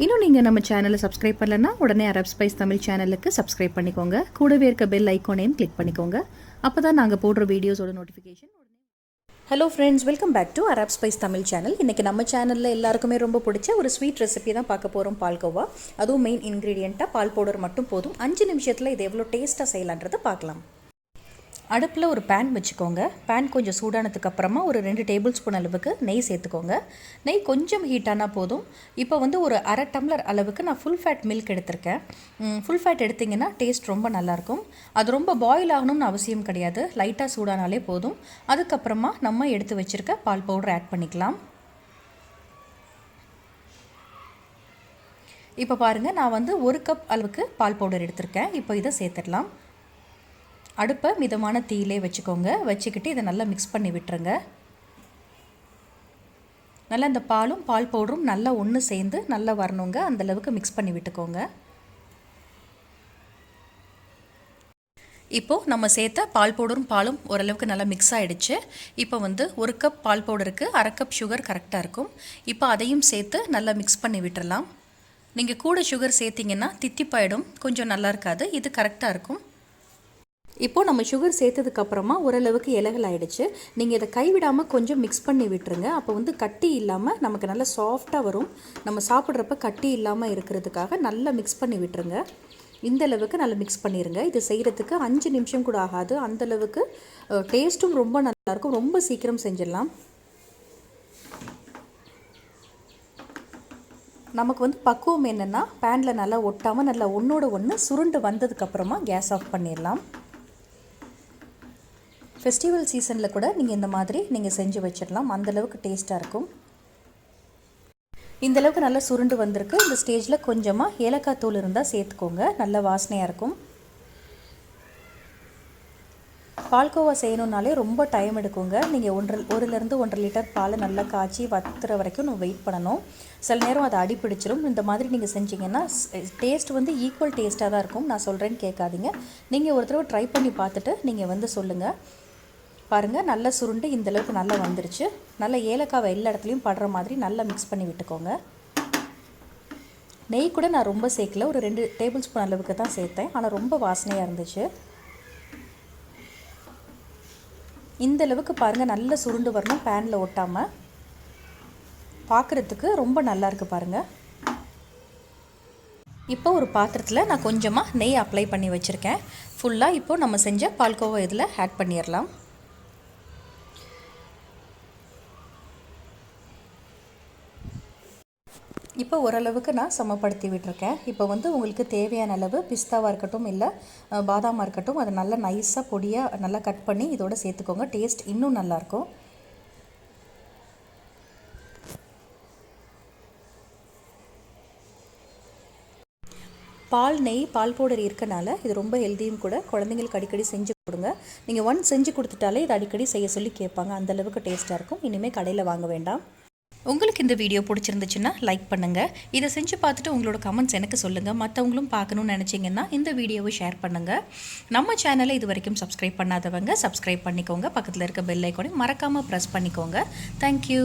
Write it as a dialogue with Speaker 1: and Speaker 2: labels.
Speaker 1: இன்னும் நீங்கள் நம்ம சேனலை சப்ஸ்கிரைப் பண்ணலன்னா உடனே அரப் ஸ்பைஸ் தமிழ் சேனலுக்கு சப்ஸ்கிரைப் பண்ணிக்கோங்க. கூடவே இருக்க பெல் ஐக்கானையும் கிளிக் பண்ணிக்கோங்க. அப்போ தான் நாங்கள் போடுற வீடியோஸோட notification. Hello friends, welcome back to Arab Spice Tamil channel. இன்றைக்கி நம்ம சேனலில் எல்லாருக்குமே ரொம்ப பிடிச்ச ஒரு ஸ்வீட் ரெசிபி தான் பார்க்க போகிறோம், பால்கோவா. அதுவும் மெயின் இன்க்ரீடியண்ட்டாக பால் பவுடர் மட்டும் போதும். 5 நிமிஷத்தில் இது எவ்வளோ டேஸ்ட்டாக செய்யலான்றதை பார்க்கலாம். அடுப்பில் ஒரு பேன் வச்சுக்கோங்க. பேன் கொஞ்சம் சூடானதுக்கு அப்புறமா ஒரு 2 டேபிள் ஸ்பூன் அளவுக்கு நெய் சேர்த்துக்கோங்க. நெய் கொஞ்சம் ஹீட்டானால் போதும். இப்போ வந்து ஒரு அரை டம்ளர் அளவுக்கு நான் ஃபுல் ஃபேட் மில்க் எடுத்திருக்கேன். ஃபுல் ஃபேட் எடுத்திங்கன்னா டேஸ்ட் ரொம்ப நல்லாயிருக்கும். அது ரொம்ப பாயில் ஆகணும்னு அவசியம் கிடையாது, லைட்டாக சூடானாலே போதும். அதுக்கப்புறமா நம்ம எடுத்து வச்சுருக்க பால் பவுடர் ஆட் பண்ணிக்கலாம். இப்போ பாருங்கள், நான் வந்து 1 கப் அளவுக்கு பால் பவுடர் எடுத்திருக்கேன். இப்போ இதை சேர்த்துடலாம். அடுப்பை மிதமான தீயிலே வச்சுக்கோங்க. வச்சுக்கிட்டு இதை நல்லா மிக்ஸ் பண்ணி விட்டுருங்க. நல்லா இந்த பாலும் பால் பவுடரும் நல்லா ஒன்று சேர்ந்து நல்லா வரணுங்க. அந்தளவுக்கு மிக்ஸ் பண்ணி விட்டுக்கோங்க. இப்போது நம்ம சேர்த்த பால் பவுடரும் பாலும் ஓரளவுக்கு நல்லா மிக்ஸ் ஆகிடுச்சு. இப்போ வந்து 1 கப் பால் பவுடருக்கு 1/2 கப் சுகர் கரெக்டாக இருக்கும். இப்போ அதையும் சேர்த்து நல்லா மிக்ஸ் பண்ணி விட்டுடலாம். நீங்கள் கூட சுகர் சேர்த்திங்கன்னா தித்திப்பாயிடும், கொஞ்சம் நல்லா இருக்காது. இது கரெக்டாக இருக்கும். இப்போது நம்ம சுகர் சேர்த்ததுக்கப்புறமா ஓரளவுக்கு இலகல் ஆகிடுச்சு. நீங்கள் இதை கைவிடாமல் கொஞ்சம் மிக்ஸ் பண்ணி விட்டுருங்க. அப்போ வந்து கட்டி இல்லாமல் நமக்கு நல்லா சாஃப்டாக வரும். நம்ம சாப்பிட்றப்ப கட்டி இல்லாமல் இருக்கிறதுக்காக நல்லா மிக்ஸ் பண்ணி விட்டுருங்க. இந்தளவுக்கு நல்லா மிக்ஸ் பண்ணிடுங்க. இது செய்கிறதுக்கு 5 நிமிஷம் கூட ஆகாது. அந்தளவுக்கு டேஸ்ட்டும் ரொம்ப நல்லாயிருக்கும். ரொம்ப சீக்கிரம் செஞ்சிடலாம். நமக்கு வந்து பக்குவம் என்னென்னா, பேனில் நல்லா ஒட்டாமல் நல்லா ஒன்றோட ஒன்று சுருண்டு வந்ததுக்கப்புறமா கேஸ் ஆஃப் பண்ணிடலாம். ஃபெஸ்டிவல் சீசனில் கூட நீங்கள் இந்த மாதிரி நீங்கள் செஞ்சு வச்சிடலாம். அந்தளவுக்கு டேஸ்ட்டாக இருக்கும். இந்தளவுக்கு நல்லா சுருண்டு வந்திருக்கு. இந்த ஸ்டேஜில் கொஞ்சமாக ஏலக்காய் தூள் இருந்தால் சேர்த்துக்கோங்க, நல்ல வாசனையாக இருக்கும். பால்கோவா செய்யணுன்னாலே ரொம்ப டைம் எடுக்குங்க. நீங்கள் 1லேருந்து 1.5 லிட்டர் பால் நல்லா காய்ச்சி வத்துற வரைக்கும் நம்ம வெயிட் பண்ணணும். சில நேரம் அதை அடிப்பிடிச்சிடும். இந்த மாதிரி நீங்கள் செஞ்சிங்கன்னா டேஸ்ட் வந்து ஈக்குவல் டேஸ்ட்டாக தான் இருக்கும். நான் சொல்கிறேன்னு கேட்காதீங்க. நீங்கள் ஒரு தடவை ட்ரை பண்ணி பார்த்துட்டு நீங்கள் வந்து சொல்லுங்கள். பாருங்கள், நல்லா சுருண்டு இந்தளவுக்கு நல்லா வந்துருச்சு. நல்லா ஏலக்காவை எல்லா இடத்துலையும் படுற மாதிரி நல்லா மிக்ஸ் பண்ணி விட்டுக்கோங்க. நெய் கூட நான் ரொம்ப சேர்க்கல, ஒரு 2 டேபிள் ஸ்பூன் அளவுக்கு தான் சேர்த்தேன். ஆனால் ரொம்ப வாசனையாக இருந்துச்சு. இந்தளவுக்கு பாருங்கள், நல்லா சுருண்டு வரணும், பேனில் ஒட்டாமல். பார்க்குறதுக்கு ரொம்ப நல்லாயிருக்கு பாருங்கள். இப்போ ஒரு பாத்திரத்தில் நான் கொஞ்சமாக நெய் அப்ளை பண்ணி வச்சுருக்கேன். ஃபுல்லாக இப்போது நம்ம செஞ்ச பால்கோவா இதில் ஆட் பண்ணிடலாம். இப்போ ஓரளவுக்கு நான் சமப்படுத்தி விட்டுருக்கேன். இப்போ வந்து உங்களுக்கு தேவையான அளவு பிஸ்தாவாக இருக்கட்டும் இல்லை பாதாமாக இருக்கட்டும், அதை நல்லா நைஸாக பொடியாக நல்லா கட் பண்ணி இதோட சேர்த்துக்கோங்க. டேஸ்ட் இன்னும் நல்லாயிருக்கும். பால் நெய் பால் பவுடர் இருக்கனால இது ரொம்ப ஹெல்த்தியும் கூட. குழந்தைங்களுக்கு அடிக்கடி செஞ்சு கொடுங்க. நீங்கள் ஒன்ஸ் செஞ்சு கொடுத்துட்டாலே இது அடிக்கடி செய்ய சொல்லி கேட்பாங்க. அந்தளவுக்கு டேஸ்ட்டாக இருக்கும். இனிமேல் கடையில் வாங்க வேண்டாம். உங்களுக்கு இந்த வீடியோ பிடிச்சிருந்துச்சுன்னா லைக் பண்ணுங்கள். இதை செஞ்சு பார்த்துட்டு உங்களோட கமெண்ட்ஸ் எனக்கு சொல்லுங்கள். மற்றவங்களும் பார்க்கணுன்னு நினச்சிங்கன்னா இந்த வீடியோவை ஷேர் பண்ணுங்கள். நம்ம சேனலை இது வரைக்கும் சப்ஸ்கிரைப் பண்ணாதவங்க சப்ஸ்கிரைப் பண்ணிக்கோங்க. பக்கத்தில் இருக்க பெல் ஐக்கானை மறக்காமல் ப்ரெஸ் பண்ணிக்கோங்க. தேங்க்யூ.